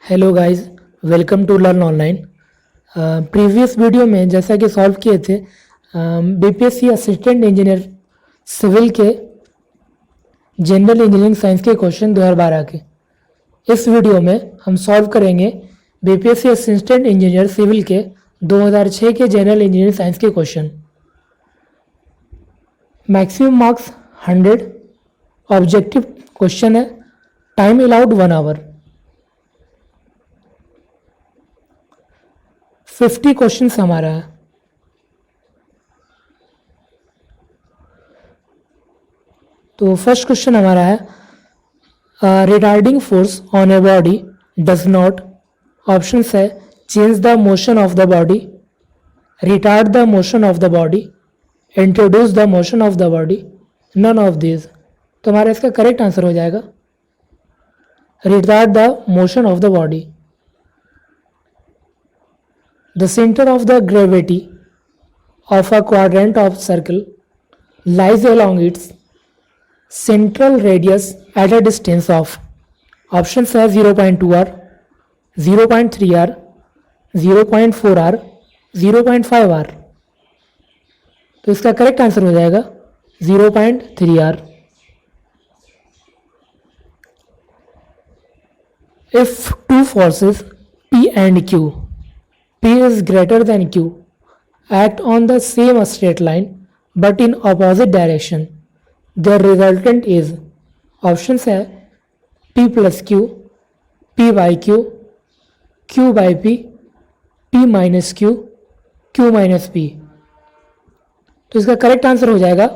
Hello guys, welcome to learn online. Previous video में जैसा कि सॉल्व किए थे बीपीएससी असिस्टेंट इंजीनियर सिविल के जनरल इंजीनियरिंग साइंस के क्वेश्चन 2012 के। इस वीडियो में हम सॉल्व करेंगे बीपीएससी असिस्टेंट इंजीनियर सिविल के 2006 के जनरल इंजीनियरिंग साइंस के question. Maximum marks 100, objective question है, टाइम अलाउड 1 आवर। 50 क्वेश्चन हमारा है। तो फर्स्ट क्वेश्चन हमारा है retarding force on a body does not, option है change the motion of the body, retard the motion of the body, introduce the motion of the body, none of this. तो हमारा इसका correct answer हो जाएगा retard the motion of the body. The center of the gravity of a quadrant of circle lies along its central radius at a distance of, options है 0.2 r, 0.3 r, 0.4 r, 0.5 r। तो इसका correct answer हो जाएगा 0.3 r। If two forces P and Q, P is greater than Q, act on the same straight line but in opposite direction, their resultant is, options है P plus Q, P by Q, Q by P, P minus Q, Q minus P। तो इसका correct answer हो जाएगा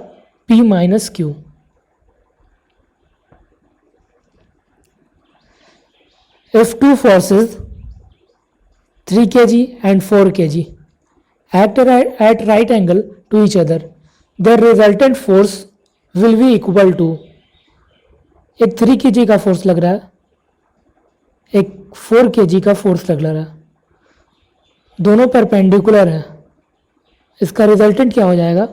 P minus Q। If two forces 3 kg and 4 kg act at right angle to each other, their resultant force will be equal to, एक 3 kg का force लग रहा है, एक 4 kg का फोर्स लग रहा है, दोनों परपेंडिकुलर हैं। इसका रिजल्टेंट क्या हो जाएगा?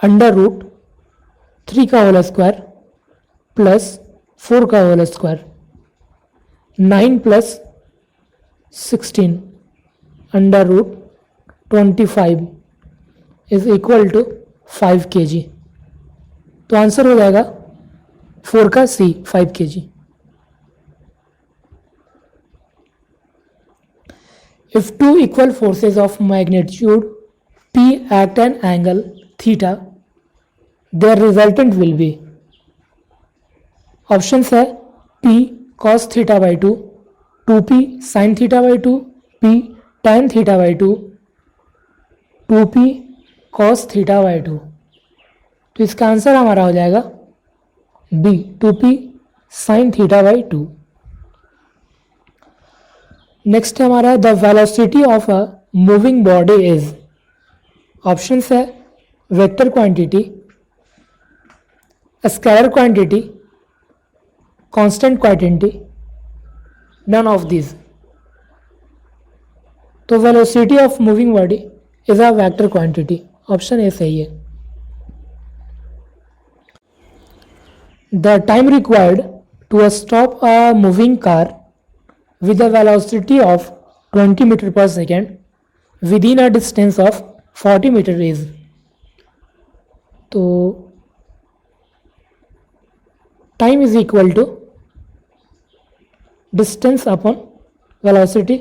√3 का होल स्क्वायर प्लस 4 का whole square, 9 plus 16 √25 is equal to 5 kg। तो आंसर हो जाएगा 4 का C 5 kg। If two equal forces of magnitude P act an angle theta, their resultant will be, options है P cos theta by 2, 2P sin theta by 2, P tan theta by 2, 2P cos theta by 2। तो इसका answer हमारा हो जाएगा B 2P sin theta by 2। Next है हमारा the velocity of a moving body is, options है vector quantity, scalar quantity, constant quantity, none of this. तो velocity of moving body is a vector quantity, option A सही है। The time required to stop a moving car with a velocity of 20 meter per second within a distance of 40 meter is, तो time is equal to distance upon velocity.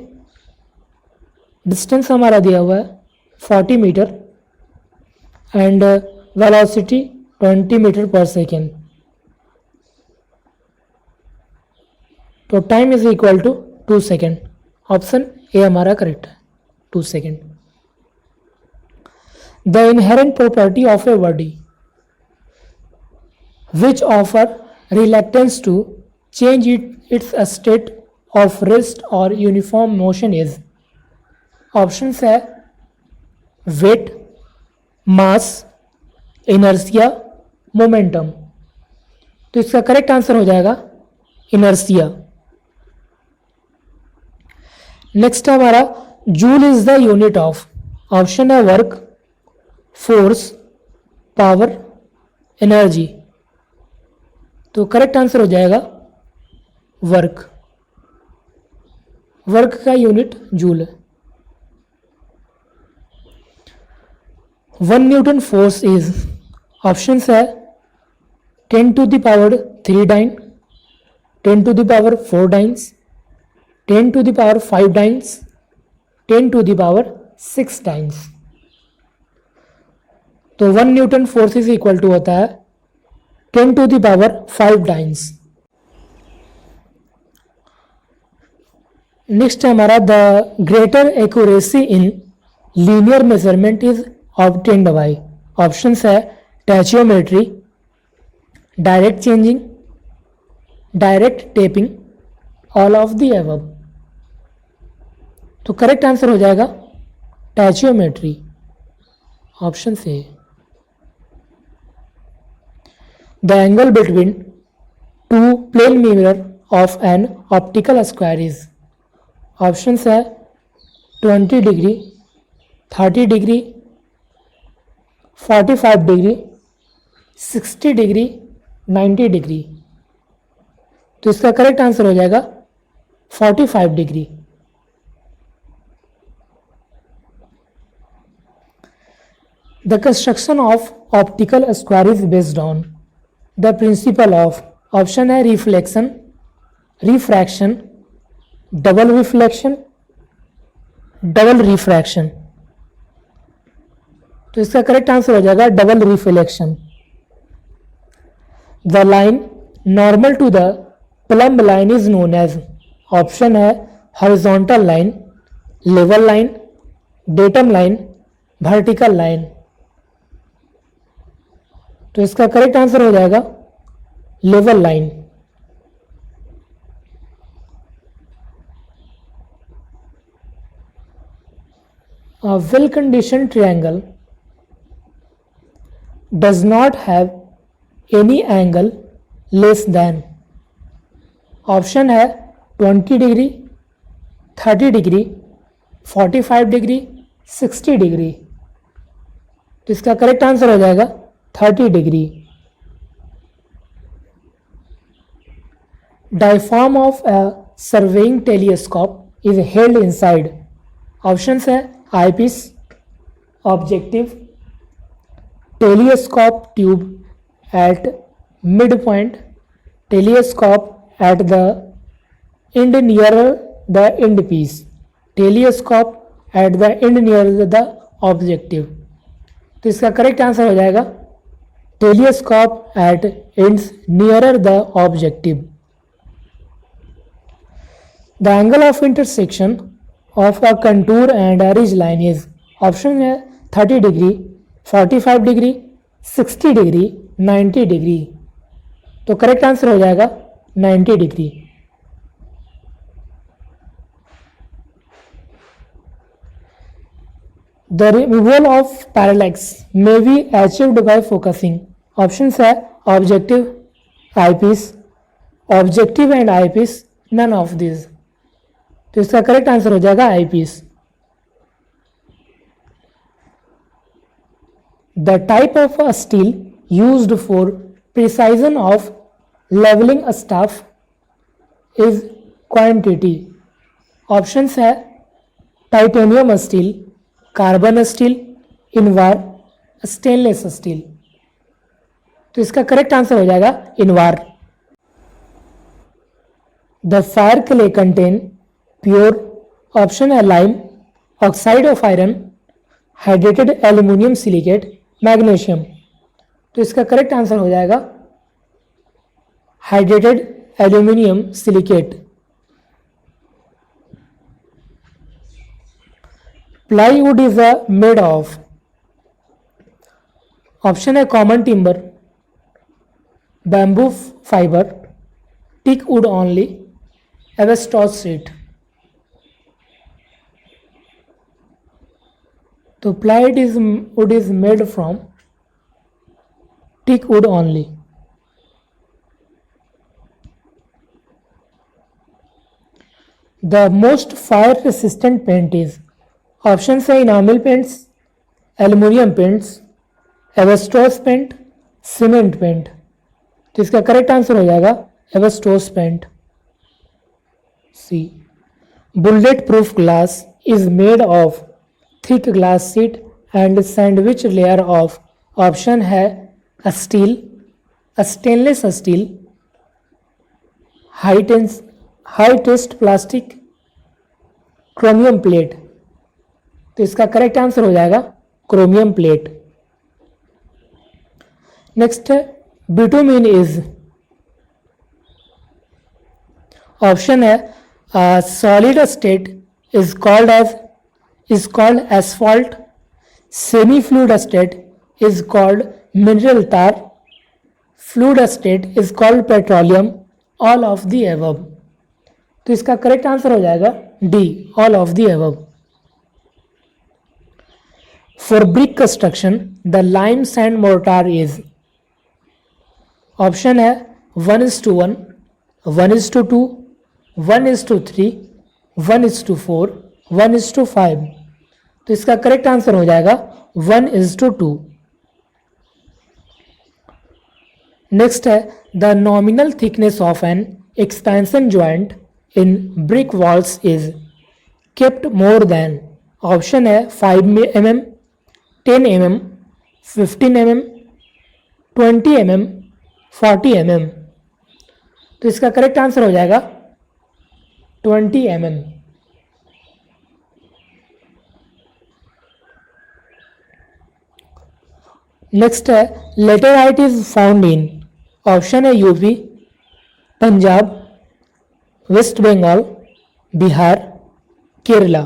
Distance हमारा दिया हुआ है 40 metre and velocity 20 metre per second. तो time is equal to 2 second, option A हमारा correct है 2 second. The inherent property of a body which offer reluctance to change its state of rest or uniform motion is, options है weight, mass, inertia, momentum. तो इसका correct answer हो जाएगा inertia. Next हमारा joule is the unit of, option है work, force, power, energy. तो correct answer हो जाएगा वर्क। वर्क का यूनिट जूल है। 1 न्यूटन फोर्स इज, ऑप्शंस है 10 to the power 3 dyne, 10 to the power 4 dynes, 10 to the power 5 dynes, 10 to the power 6 dynes। तो 1 newton force is equal to होता है 10 to the power 5 dynes। Next है हमारा the greater accuracy in linear measurement is obtained by, options है tacheometry, direct changing, direct taping, all of the above. तो correct answer हो जाएगा tacheometry, option से। The angle between two plane mirror of an optical square is, options है 20 degree, 30 degree, 45 degree, 60 degree, 90 degree. तो इसका correct answer हो जाएगा 45 degree. The construction of optical square is based on the principle of, option है reflection, refraction, double reflection, double refraction. तो इसका correct answer हो जाएगा double reflection. The line normal to the plumb line is known as, option है horizontal line, level line, datum line, vertical line. तो इसका correct answer हो जाएगा level line. A well-conditioned triangle does not have any angle less than, option है 20 degree, 30 degree, 45 degree, 60 degree. तो इसका correct answer हो जाएगा 30 degree. Diaphragm of a surveying telescope is held inside, options है eyepiece, objective, telescope tube at mid point, telescope at the end nearer the end piece, telescope at the end nearer the objective। तो इसका correct answer हो जाएगा telescope at ends nearer the objective। The angle of intersection of a contour and a ridge line is, option है 30 degree, 45 degree, 60 degree, 90 degree. तो correct answer हो जाएगा 90 degree. The removal of parallax may be achieved by focusing, options है objective, eyepiece, objective and eyepiece, none of this. तो इसका correct answer हो जाएगा eyepiece. The type of a steel used for precision of levelling staff is quantity, options है titanium steel, carbon steel, invar, stainless steel. तो इसका correct answer हो जाएगा invar. The fire clay contain pure, option है lime, oxide of iron, hydrated aluminium silicate, magnesium. तो इसका correct answer हो जाएगा hydrated aluminium silicate. Plywood is made of, option है common timber, bamboo fibre, teak wood only, asbestos sheet. तो plywood is made from teak wood only। The most fire resistant paint is, options है enamel paints, aluminium paints, asbestos paint, cement paint. तो इसका correct answer हो जाएगा asbestos paint, C. Bullet proof glass is made of thick glass sheet and sandwich layer of option है steel, stainless steel, high test plastic, chromium plate. तो इसका correct answer हो जाएगा chromium plate. Next है bitumen is, option है solid state is called asphalt, semi fluid state is called mineral tar, fluid state is called petroleum, all of the above. तो इसका correct answer हो जाएगा D, all of the above. For brick construction the lime sand mortar is, option है 1:1, 1:2, 1:3, 1:4, 1:5। तो इसका correct answer हो जाएगा 1:2। Next है the nominal thickness of N expansion joint in brick walls is kept more than, option है 5 mm, 10 mm, 15 mm, 20 mm, 40 mm। तो इसका correct answer हो जाएगा 20 mm। नेक्स्ट है laterite is found in, option है यूपी, पंजाब, वेस्ट बंगाल, बिहार, केरला।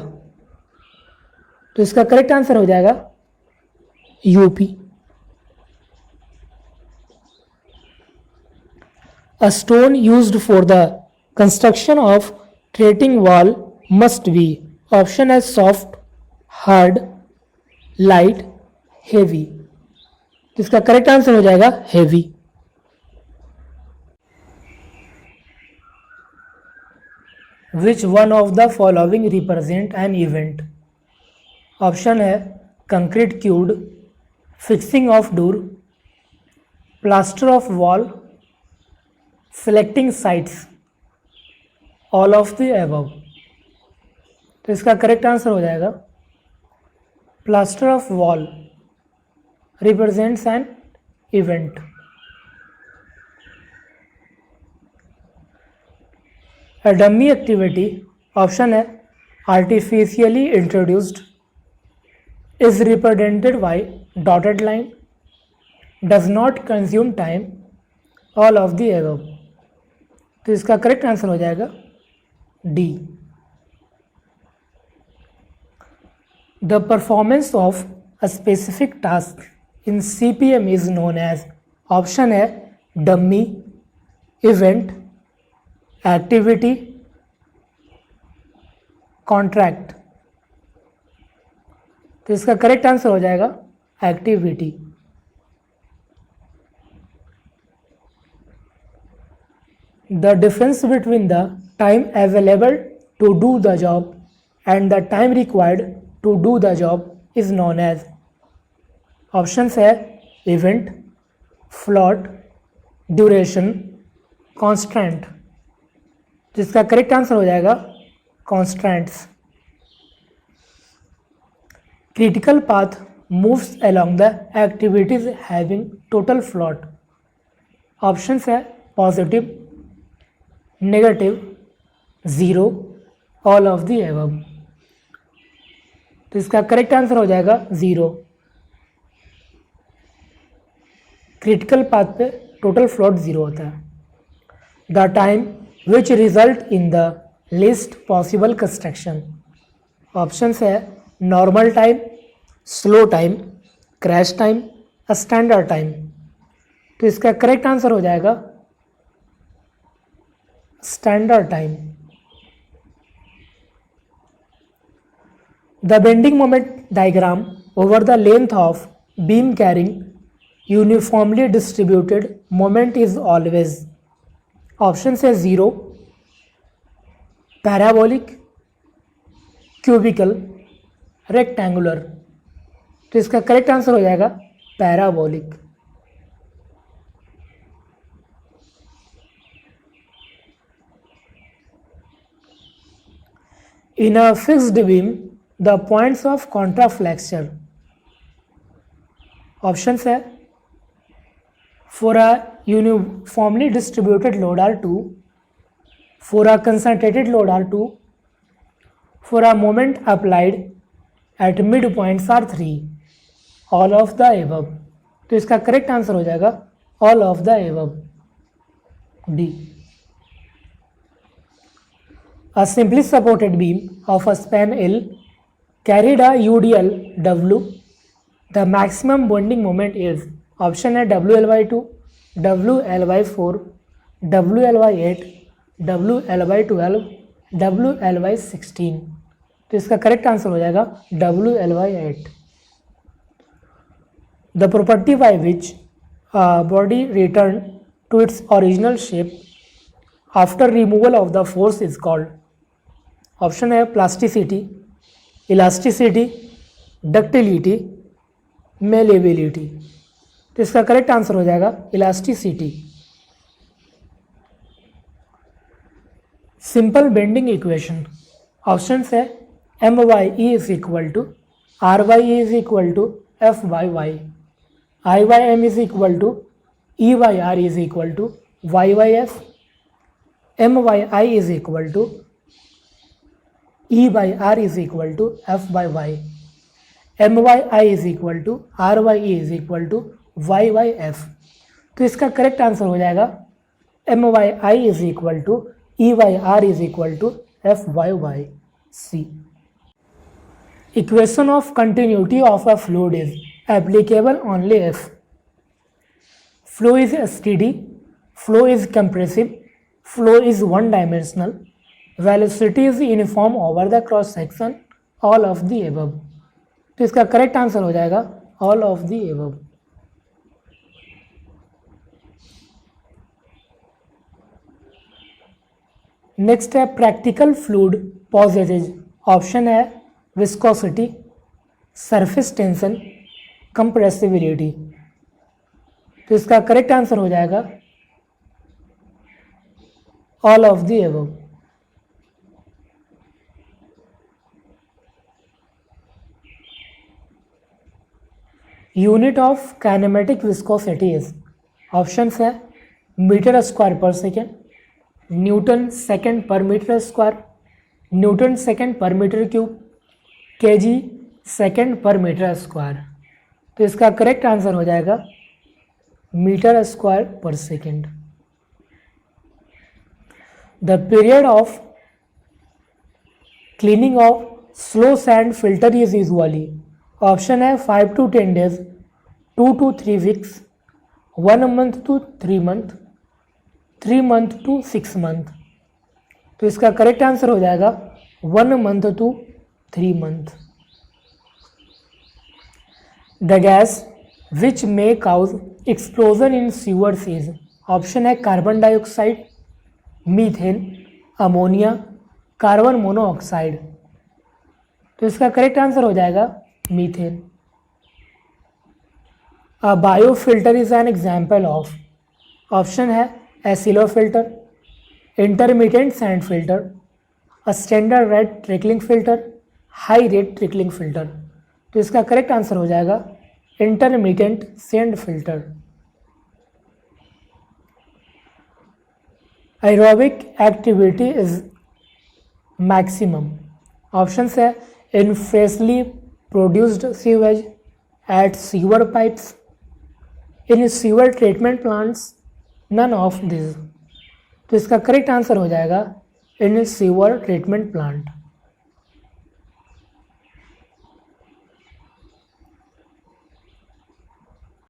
तो इसका correct answer हो जाएगा UP. A stone used for the construction of retreating wall must be, option है soft, hard, light, heavy। तो इसका करेक्ट आंसर हो जाएगा heavy। Which one of the following represent an event? Option है concrete cured, fixing of door, plaster of wall, selecting sites, all of the above। तो इसका correct answer हो जाएगा plaster of wall represents an event. A dummy activity, option है artificially introduced, is represented by dotted line, does not consume time, all of the above। तो इसका correct answer हो जाएगा D. The performance of a specific task in CPM is known as, option है dummy, event, activity, contract. तो इसका correct answer हो जाएगा activity. The difference between the time available to do the job and the time required to do the job is known as, options है event, float, duration, constraint। जिसका correct answer हो जाएगा constraints। Critical path moves along the activities having total float, options है positive, negative, zero, all of the above. तो इसका correct answer हो जाएगा zero. Critical path पे टोटल फ्लोट ज़ीरो होता है। The time which result in the list possible construction, options है normal time, slow time, crash time, standard time. तो इसका करेक्ट आंसर हो जाएगा standard time। The bending moment diagram over the length of beam carrying uniformly distributed moment is always, option है 0, parabolic, cubical, rectangular। तो इसका correct answer हो जाएगा parabolic. In a fixed beam, the points of contraflexure. Options है for a uniformly distributed load R2, for a concentrated load R2, for a moment applied at midpoints R3, all of the above. तो इसका correct answer हो जाएगा all of the above, D. A simply supported beam of a span L carried a UDL W. The maximum bonding moment is option है WL/2, WL/4, WL/8, WL/12, WL/16. तो इसका correct answer हो जाएगा WL/8. The property by which a body return to its original shape after removal of the force is called. Option है plasticity, elasticity, ductility, malleability. तो इसका correct answer हो जाएगा elasticity. Simple bending equation. Options है MYE is equal to RYE is equal to FYY, IYM is equal to EYR is equal to YYF, MYI is equal to EYR is equal to FYY, MYI is equal to RYE is equal to YYF. तो इसका correct answer हो जाएगा MYI is equal to EYR is equal to FYY, C. Equation of continuity of a fluid is applicable only if flow is steady, flow is compressive, flow is one dimensional, velocity is uniform over the cross section, all of the above. तो इसका correct answer हो जाएगा all of the above. Next है practical fluid पॉसेजेज. Option है viscosity, surface tension, compressibility. तो इसका correct answer हो जाएगा all of the above. Unit of kinematic viscosity is. Options है मीटर स्क्वायर पर सेकेंड, न्यूटन सेकेंड पर मीटर स्क्वायर, न्यूटन सेकेंड पर मीटर क्यूब, केजी सेकेंड पर मीटर स्क्वायर. तो इसका करेक्ट आंसर हो जाएगा मीटर स्क्वायर पर second. The period of cleaning of slow sand filter is usually. Option है 5 to 10 days, 2 to 3 weeks, 1 month to 3 month, 3 month to 6 month. तो इसका correct answer हो जाएगा 1 month to 3 month. The gas which may cause explosion in sewers is. Option है carbon dioxide, methane, ammonia, carbon monoxide. तो इसका correct answer हो जाएगा methane. A biofilter is an example of. Option है a slow filter, intermediate sand filter, a standard rate trickling filter, high rate trickling filter. तो इसका correct answer हो जाएगा intermediate sand filter. Aerobic activity is maximum. Option है in freshly produced sewage, at sewer pipes, in sewer treatment plants, none of these. तो इसका correct answer हो जाएगा इन sewer treatment plant.